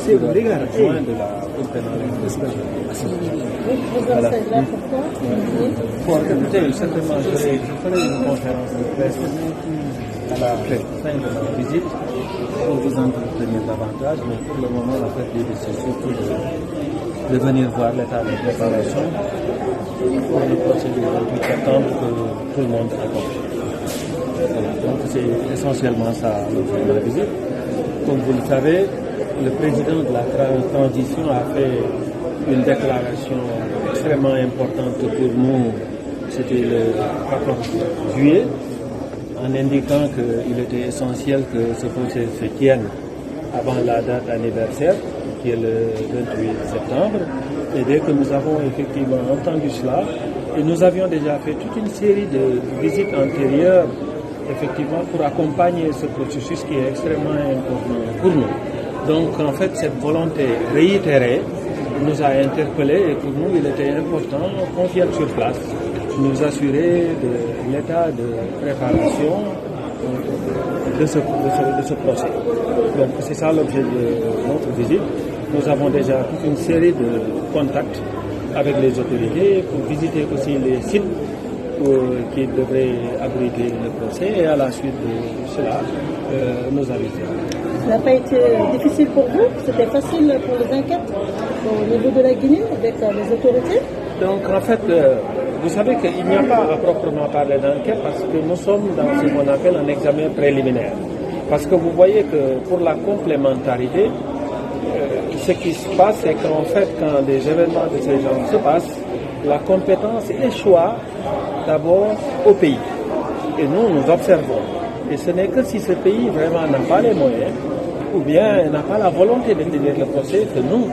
qui doit être loin de la Cour pénale internationale. Voilà. Pour organiser, certainement, je ferai une conférence de presse à la fin de la visite pour vous entretenir davantage, mais pour le moment, la fête l'idée, c'est surtout de venir voir l'état de préparation pour le procès du 28 septembre que tout le monde attend. Voilà. Donc c'est essentiellement ça l'objet de la visite. Comme vous le savez, le président de la transition a fait une déclaration extrêmement importante pour nous, c'était le 14 juillet, en indiquant qu'il était essentiel que ce procès se tienne avant la date anniversaire, qui est le 28 septembre. Et dès que nous avons effectivement entendu cela, et nous avions déjà fait toute une série de visites antérieures, effectivement, pour accompagner ce processus qui est extrêmement important pour nous. Donc, en fait, cette volonté réitérée nous a interpellés et pour nous, il était important qu'on vienne sur place, nous assurer de l'état de préparation de ce procès. Donc, c'est ça l'objet de notre visite. Nous avons déjà toute une série de contacts avec les autorités pour visiter aussi les sites qui devraient abriter le procès et à la suite de cela, nous aviser. Ça n'a pas été difficile pour vous? C'était facile pour les enquêtes au niveau de la Guinée avec les autorités? Donc en fait, vous savez qu'il n'y a pas à proprement parler d'enquête parce que nous sommes dans ce qu'on appelle un examen préliminaire. Parce que vous voyez que pour la complémentarité, ce qui se passe, c'est qu'en fait, quand des événements de ce genre se passent, la compétence échoue d'abord au pays. Et nous observons. Et ce n'est que si ce pays vraiment n'a pas les moyens, ou bien n'a pas la volonté de tenir le procès, que nous,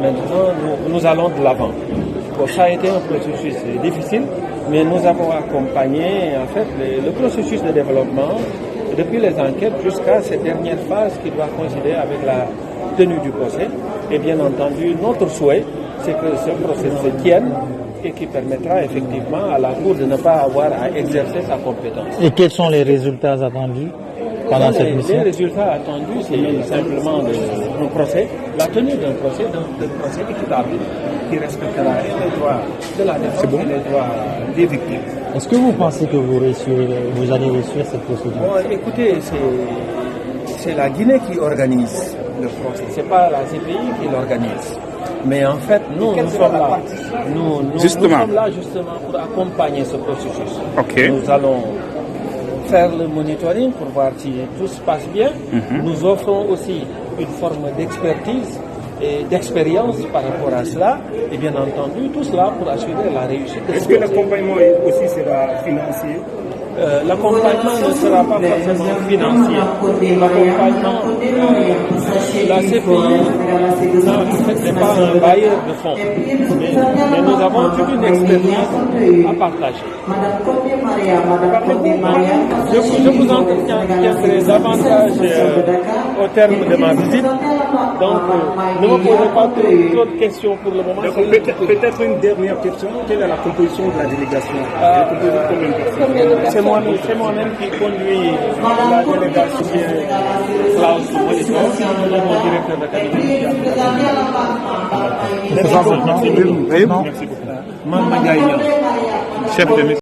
maintenant, nous allons de l'avant. Bon, ça a été un processus difficile, mais nous avons accompagné, en fait, le processus de développement, depuis les enquêtes jusqu'à cette dernière phase qui doit coïncider avec la tenue du procès. Et bien entendu, notre souhait, c'est que ce procès se tienne et qui permettra effectivement à la Cour de ne pas avoir à exercer sa compétence. Et quels sont les résultats attendus pendant cette mission? Les résultats attendus, c'est simplement un procès, la tenue d'un procès équitable qui respectera les droits de la défense et les droits des victimes. Est-ce que vous pensez que vous allez réussir cette procédure? Bon, écoutez, c'est la Guinée qui organise le procès, c'est pas la CPI qui l'organise. Mais en fait, nous sommes là. Nous sommes là justement pour accompagner ce processus. Okay. Nous allons faire le monitoring pour voir si tout se passe bien. Nous offrons aussi une forme d'expertise et d'expérience par rapport à cela. Et bien entendu, tout cela pour assurer la réussite. Est-ce que l'accompagnement aussi sera financier? L'accompagnement ne sera pas forcément financier. L'accompagnement, la CPI n'est pas un bailleur de fonds, mais nous avons toute une expertise à partager. Je vous entretiendrai davantage au terme de ma visite, donc ne me posez pas trop de questions pour le moment. Peut-être une dernière question, quelle est la composition de la délégation? C'est moi-même qui conduis la délégation Klaus Monitor, mon directeur de cabinet. Merci beaucoup. Mama Gaïa. Chef de